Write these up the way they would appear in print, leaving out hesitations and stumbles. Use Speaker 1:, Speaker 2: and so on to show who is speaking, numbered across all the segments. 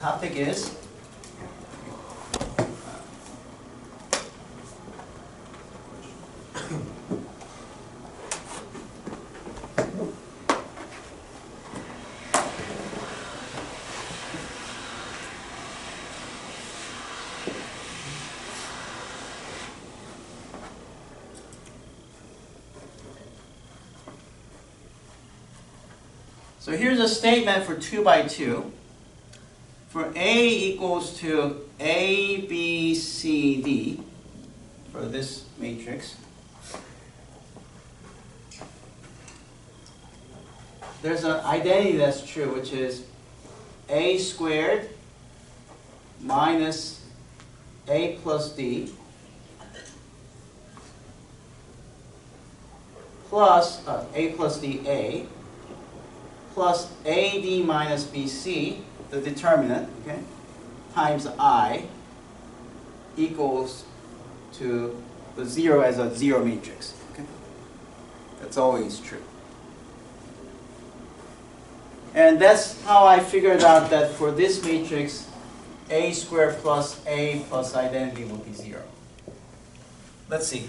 Speaker 1: Topic is so here's a statement for 2 by 2. For A equals to A, B, C, D, for this matrix, there's an identity that's true, which is A squared minus A plus D plus A plus D A plus AD minus BC, the determinant, okay, times I equals to the 0 as a 0 matrix. Okay? That's always true. And that's how I figured out that for this matrix, A squared plus A plus identity will be 0. Let's see.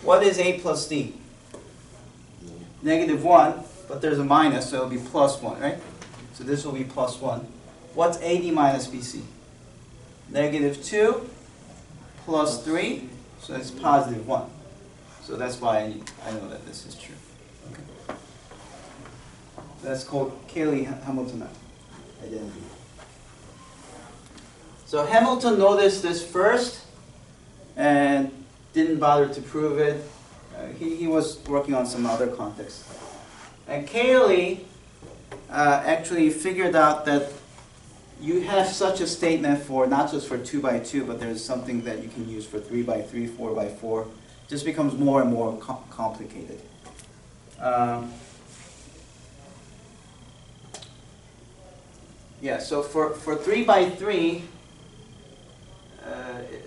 Speaker 1: What is A plus D? -1, but there's a minus, so it'll be plus 1, right? So this will be plus 1. What's AD minus BC? -2 plus 3, so it's positive 1. So that's why I know that this is true. Okay. That's called Cayley Hamilton identity. So Hamilton noticed this first and didn't bother to prove it. He was working on some other context. And Cayley actually figured out that you have such a statement for not just for 2 by 2, but there's something that you can use for 3 by 3, 4 by 4. It just becomes more and more complicated. Yeah, so for 3 by 3,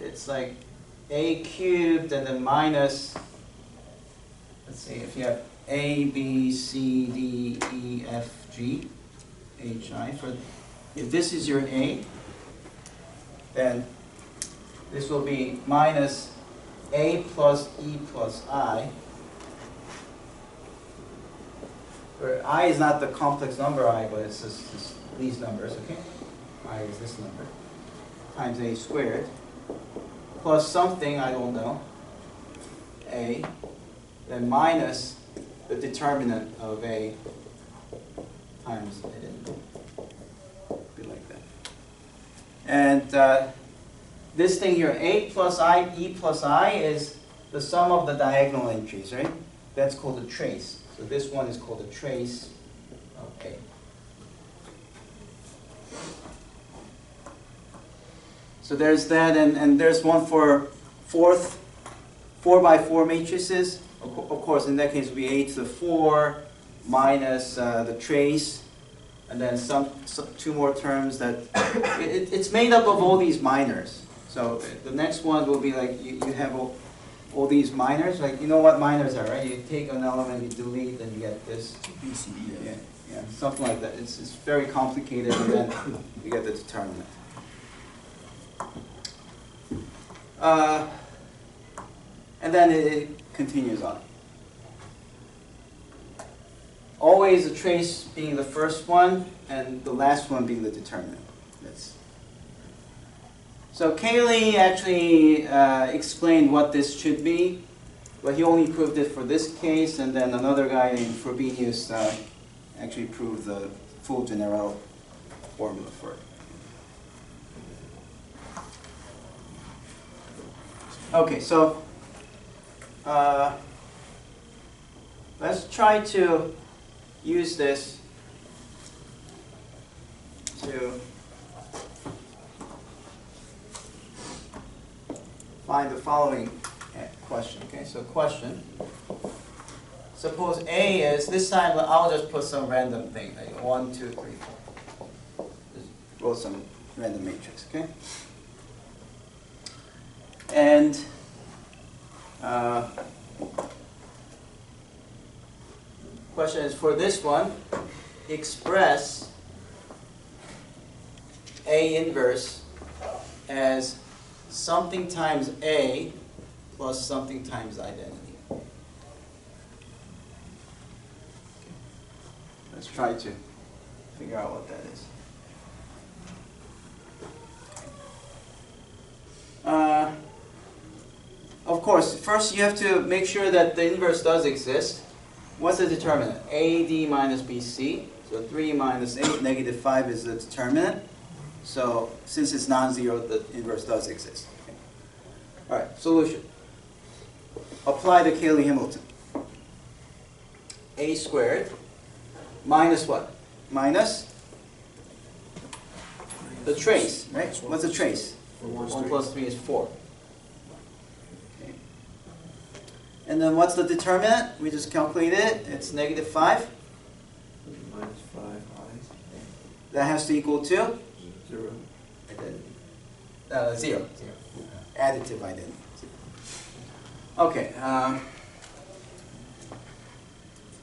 Speaker 1: it's like A cubed and then minus, let's see, if you have A, B, C, D, E, F, G, H, I. If this is your A, then this will be minus A plus E plus I, where I is not the complex number I, but it's just these numbers, okay? I is this number, times A squared, plus something, I don't know, A, then minus the determinant of A times A. Be like that. And this thing here, A plus I, E plus I, is the sum of the diagonal entries, right? That's called a trace. So this one is called a trace of A. So there's that, and there's one for 4 by 4 matrices. Of course, in that case, it would be A to the 4 minus the trace, and then some 2 more terms that it's made up of all these minors. So the next one will be like you have all these minors. Like, you know what minors are, right? You take an element, you delete, and you get this. Yeah, something like that. It's very complicated, and then you get the determinant. And then it continues on. Always the trace being the first one, and the last one being the determinant. So Cayley actually explained what this should be, but he only proved it for this case, and then another guy named Frobenius actually proved the full general formula for it. Okay, so let's try to use this to find the following question. Okay, so question. Suppose A is, this time I'll just put some random thing, like 1, 2, 3, 4. Just wrote some random matrix, okay? And question is, for this one, express A inverse as something times A plus something times identity. Let's try to figure out what that is. Of course, first you have to make sure that the inverse does exist. What's the determinant? AD minus BC. So 3 minus 8, negative 5 is the determinant. So since it's non-zero, the inverse does exist. Okay. All right, solution. Apply the Cayley Hamilton. A squared minus what? Minus the trace, right? What's the trace? 1 plus 3 is 4. Okay. And then what's the determinant? We just calculated it. It's negative 5.
Speaker 2: Minus 5i.
Speaker 1: That has to equal to?
Speaker 2: 0.
Speaker 1: 0. Additive identity. Okay.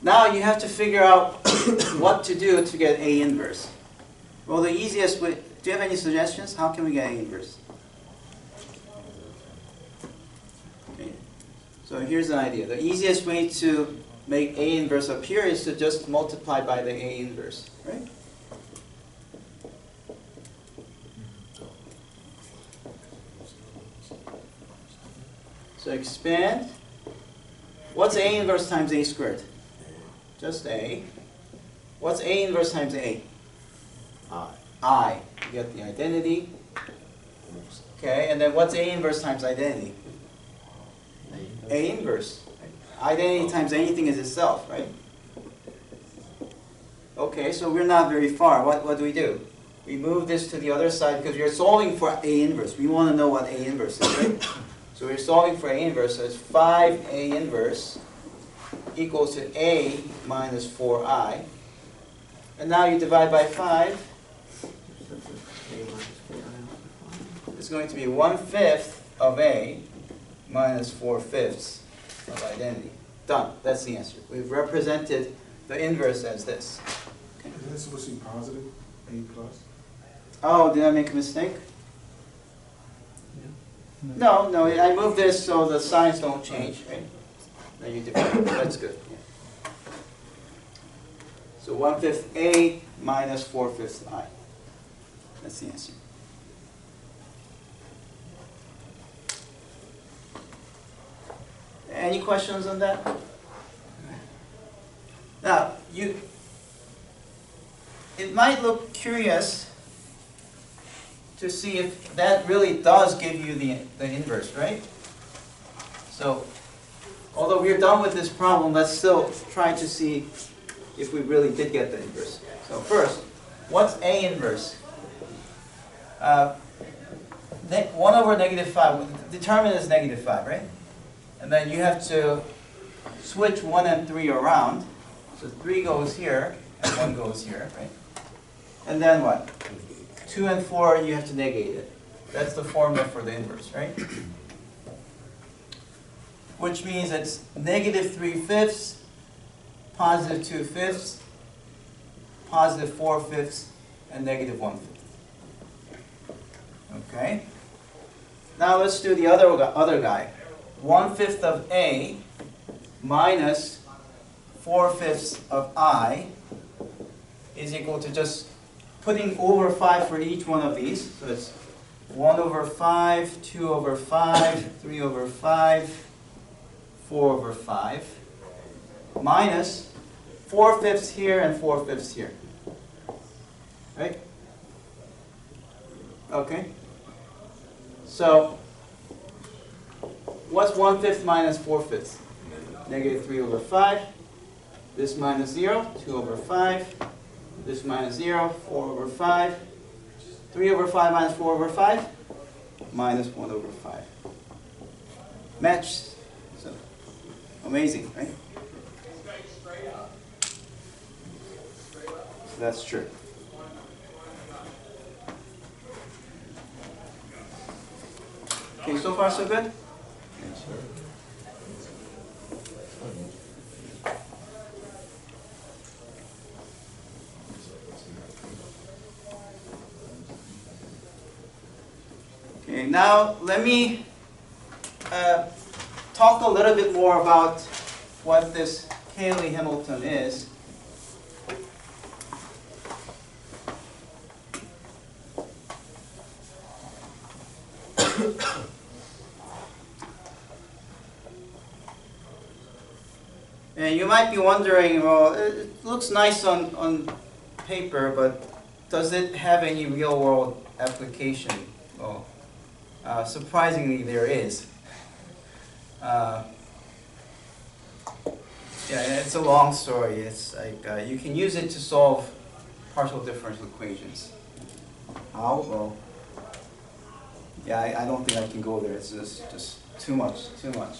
Speaker 1: Now you have to figure out what to do to get A inverse. Well, the easiest way, do you have any suggestions? How can we get A inverse? Okay. So here's an idea. The easiest way to make A inverse appear is to just multiply by the A inverse, right? So expand. What's A inverse times A squared? Just A. What's A inverse times A? I. You get the identity. Okay, and then what's A inverse times identity? A inverse. Identity times anything is itself, right? Okay, so we're not very far. What do? We move this to the other side because we're solving for A inverse. We want to know what A inverse is, right? So we're solving for A inverse, so it's 5A inverse equals to A minus 4I. And now you divide by 5. It's going to be 1/5 of A minus 4/5 of identity. Done. That's the answer. We've represented the inverse as this. Okay.
Speaker 3: Isn't this supposed to be positive? A plus?
Speaker 1: Oh, did I make a mistake? No, I moved this so the signs don't change, right? Then you divide. That's good. Yeah. So 1/5 A minus 4/5 I. That's the answer. Any questions on that? Now, it might look curious to see if that really does give you the inverse, right? So, although we're done with this problem, let's still try to see if we really did get the inverse. So first, what's A inverse? 1 over negative 5. The determinant is negative 5, right? And then you have to switch 1 and 3 around. So 3 goes here, and 1 goes here, right? And then what? 2 and 4, you have to negate it. That's the formula for the inverse, right? Which means it's negative 3/5, positive 2/5, positive 4/5, and negative 1/5. Okay? Now let's do the other guy. 1/5 of A minus 4/5 of I is equal to just putting over 5 for each one of these. So it's 1 over 5, 2 over 5, 3 over 5, 4 over 5, minus 4/5 here and 4/5 here. Right? Okay? So, what's 1/5 minus 4/5? Negative 3 over 5. This minus 0, 2 over 5. This minus 0, 4 over 5. 3 over 5 minus 4 over 5. Minus 1 over 5. Matched. So, amazing, right? So that's true. Okay, so far so good? Okay, now let me talk a little bit more about what this Cayley Hamilton is. And you might be wondering, well, it looks nice on paper, but does it have any real-world application? Well, surprisingly, there is. Yeah, it's a long story. It's like you can use it to solve partial differential equations. How? Well, yeah, I don't think I can go there. It's just too much. Yeah.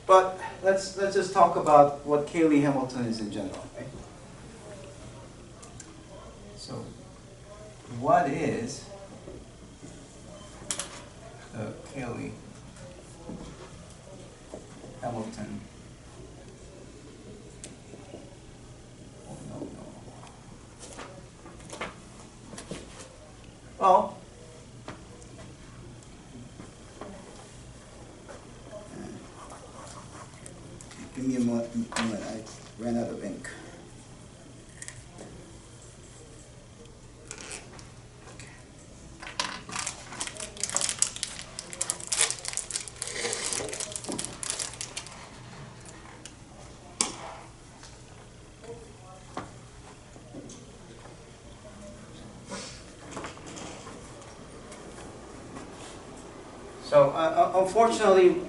Speaker 1: But let's just talk about what Cayley Hamilton is in general. Right? So, what is the Cayley Hamilton? Oh no. Well. Give me a moment, I ran out of ink. So unfortunately,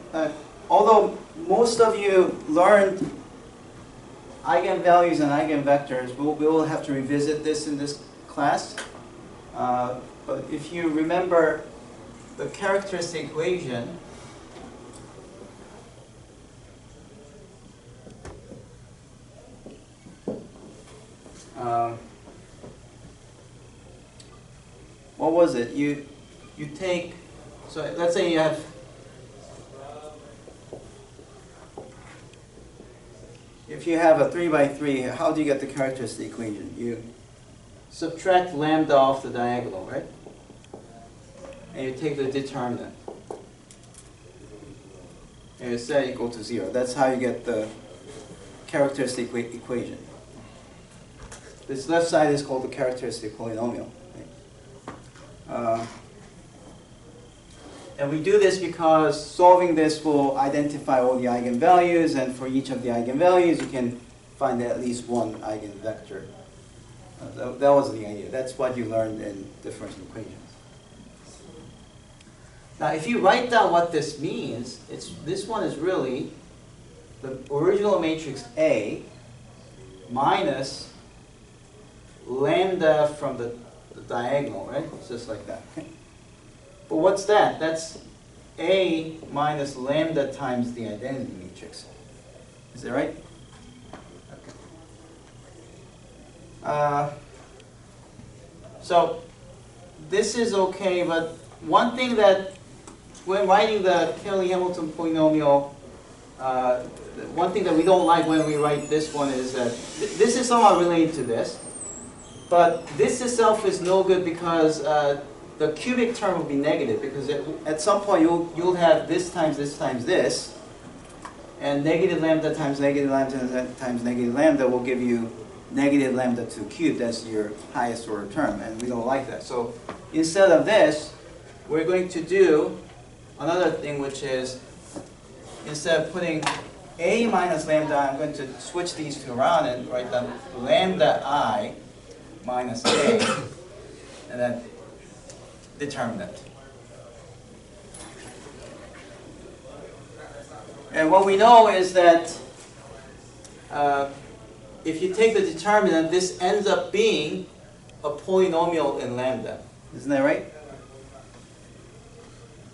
Speaker 1: although most of you learned eigenvalues and eigenvectors, we will have to revisit this in this class. But if you remember the characteristic equation, what was it? You take, so let's say you have, if you have a 3 by 3, how do you get the characteristic equation? You subtract lambda off the diagonal, right? And you take the determinant. And you set it equal to 0. That's how you get the characteristic equation. This left side is called the characteristic polynomial. Right? And we do this because solving this will identify all the eigenvalues, and for each of the eigenvalues you can find at least one eigenvector. That was the idea. That's what you learned in differential equations. Now if you write down what this means, this one is really the original matrix A minus lambda from the diagonal, right? It's just like that. Okay? But what's that? That's A minus lambda times the identity matrix. Is that right? Okay. So this is okay, but one thing that when writing the Cayley Hamilton polynomial, one thing that we don't like when we write this one is that this is somewhat related to this, but this itself is no good because the cubic term will be negative, because at some point you'll have this times this times this, and negative lambda times negative lambda times negative lambda will give you negative lambda 2 cubed. That's your highest order term, and we don't like that. So instead of this, we're going to do another thing, which is instead of putting A minus lambda, I'm going to switch these two around and write down lambda I minus A, and then determinant. And what we know is that if you take the determinant, this ends up being a polynomial in lambda. Isn't that right?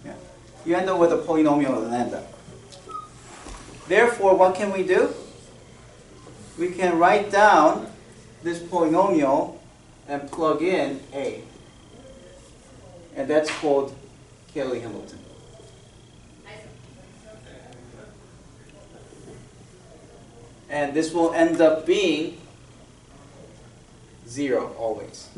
Speaker 1: Yeah. You end up with a polynomial in lambda. Therefore, what can we do? We can write down this polynomial and plug in A. And that's called Cayley Hamilton. And this will end up being 0 always.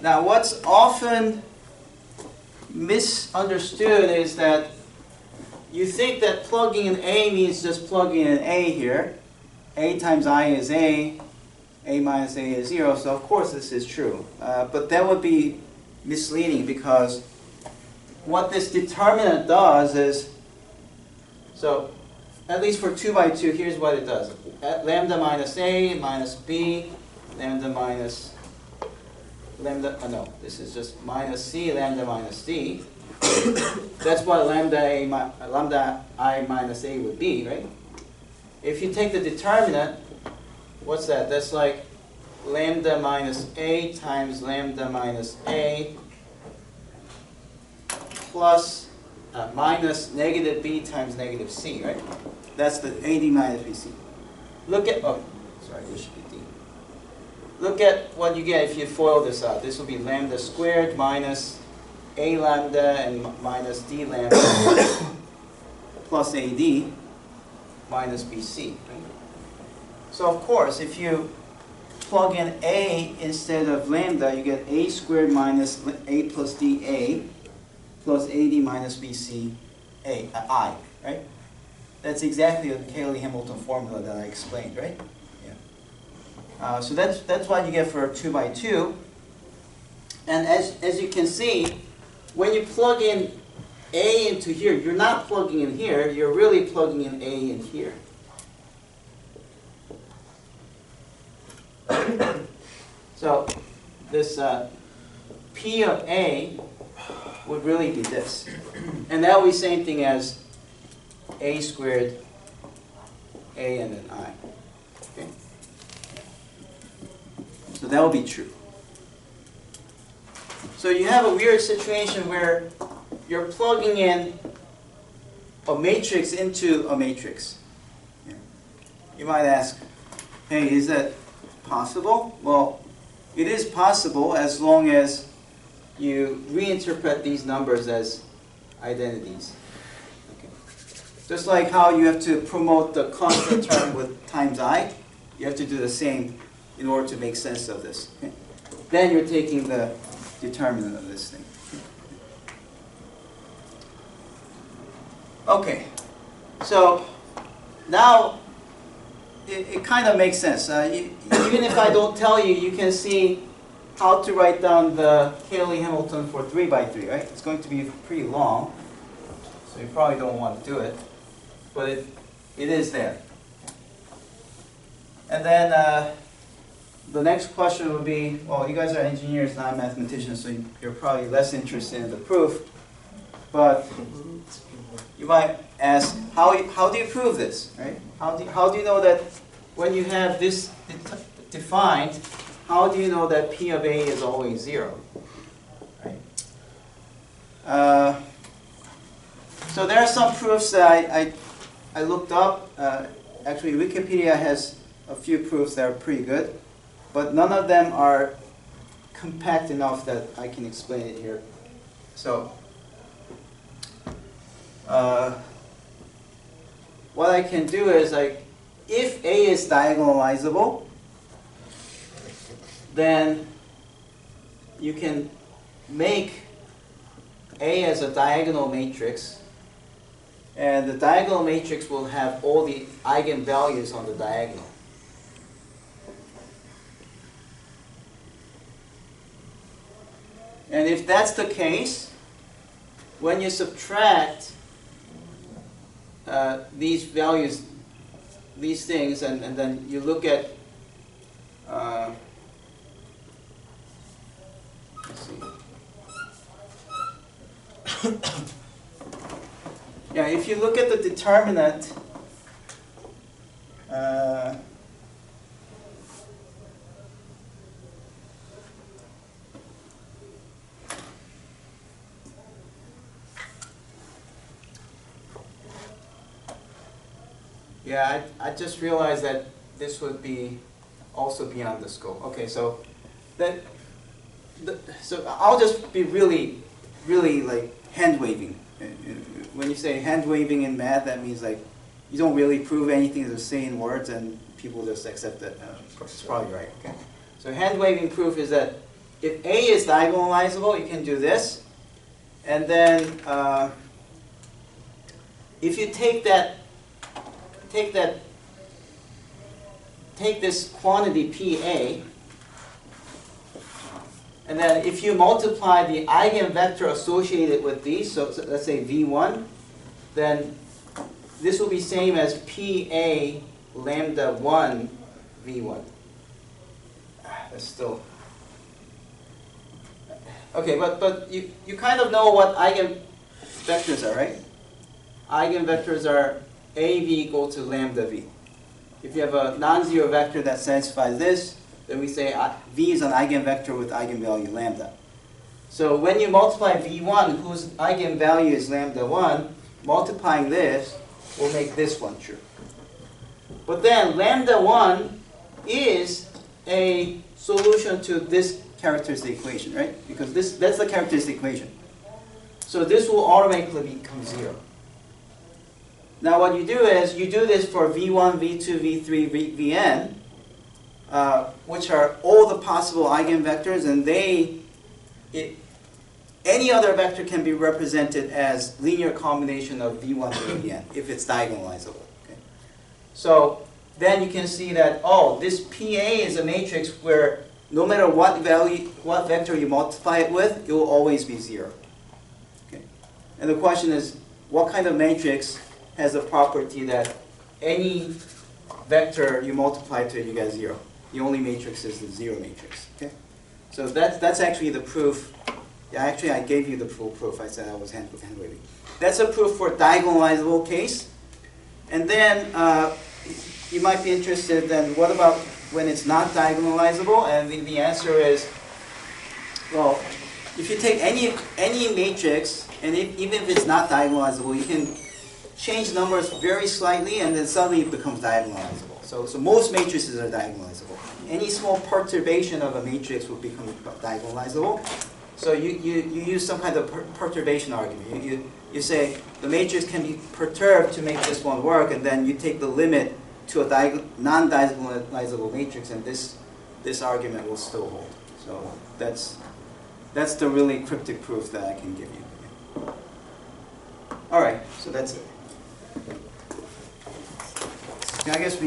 Speaker 1: Now, what's often misunderstood is that you think that plugging in A means just plugging in A here. A times I is A minus A is 0, so of course this is true. But that would be misleading because what this determinant does is, so at least for 2 by 2, here's what it does. At lambda minus A minus B, lambda minus lambda, no, this is just minus C lambda minus D. That's what lambda I minus A would be, right? If you take the determinant, what's that? That's like lambda minus A times lambda minus A plus minus negative B times negative C, right? That's the AD minus BC. Look at, oh, sorry, this should be D. Look at what you get if you FOIL this out. This will be lambda squared minus A lambda and minus D lambda plus AD minus BC. Right? So of course, if you plug in A instead of lambda, you get A squared minus A plus DA plus AD minus BC I, right? That's exactly the Cayley Hamilton formula that I explained, right? Yeah. So that's what you get for 2 by 2. And as you can see, when you plug in A into here, you're not plugging in here, you're really plugging in A in here. So this P of A would really be this. And that would be the same thing as A squared A and then I. Okay? So that will be true. So you have a weird situation where you're plugging in a matrix into a matrix. Yeah. You might ask, hey, is that possible? Well, it is possible as long as you reinterpret these numbers as identities. Okay. Just like how you have to promote the constant term with times I, you have to do the same in order to make sense of this. Okay. Then you're taking the determinant of this thing. Okay, so now it kind of makes sense. Even if I don't tell you, you can see how to write down the Cayley Hamilton for 3 by 3, right? It's going to be pretty long, so you probably don't want to do it, but it is there. And then the next question would be, well, you guys are engineers, not mathematicians, so you're probably less interested in the proof, but you might ask, how do you prove this, right? How do you know that when you have this defined, how do you know that P of A is always 0? Right? So there are some proofs that I looked up. Actually, Wikipedia has a few proofs that are pretty good, but none of them are compact enough that I can explain it here. So what I can do is, if A is diagonalizable, then you can make A as a diagonal matrix, and the diagonal matrix will have all the eigenvalues on the diagonal. And if that's the case, when you subtract these values, these things, and then you look at, let's see. Yeah, if you look at the determinant, yeah, I just realized that this would be also beyond the scope. Okay, so so I'll just be really like hand waving. When you say hand waving in math, that means like you don't really prove anything to say in words, and people just accept that. It's probably right. Okay. So hand waving proof is that if A is diagonalizable, you can do this. And then if you take this quantity PA, and then if you multiply the eigenvector associated with these, so let's say V1, then this will be same as PA lambda 1 V1. That's still... Okay, but you kind of know what eigenvectors are, right? Eigenvectors are AV equal to lambda V. If you have a non-zero vector that satisfies this, then we say V is an eigenvector with eigenvalue lambda. So when you multiply V1, whose eigenvalue is lambda 1, multiplying this will make this one true. But then lambda 1 is a solution to this characteristic equation, right? Because that's the characteristic equation. So this will automatically become 0. Now what you do is, you do this for V1, V2, V3, Vn, which are all the possible eigenvectors, and any other vector can be represented as linear combination of V1 to Vn, if it's diagonalizable. Okay? So then you can see that, oh, this PA is a matrix where no matter what vector you multiply it with, it will always be 0. Okay? And the question is, what kind of matrix has the property that any vector you multiply to, you get 0? The only matrix is the 0 matrix. Okay? So that's actually the proof. Yeah, actually I gave you the full proof. I said I was hand waving. That's a proof for diagonalizable case. And then you might be interested, then what about when it's not diagonalizable? And the answer is, well, if you take any matrix, and even if it's not diagonalizable, you can change numbers very slightly, and then suddenly it becomes diagonalizable. So most matrices are diagonalizable. Any small perturbation of a matrix will become diagonalizable. So you use some kind of perturbation argument. You say the matrix can be perturbed to make this one work, and then you take the limit to a non-diagonalizable matrix, and this argument will still hold. So that's the really cryptic proof that I can give you. All right, so that's it. I guess we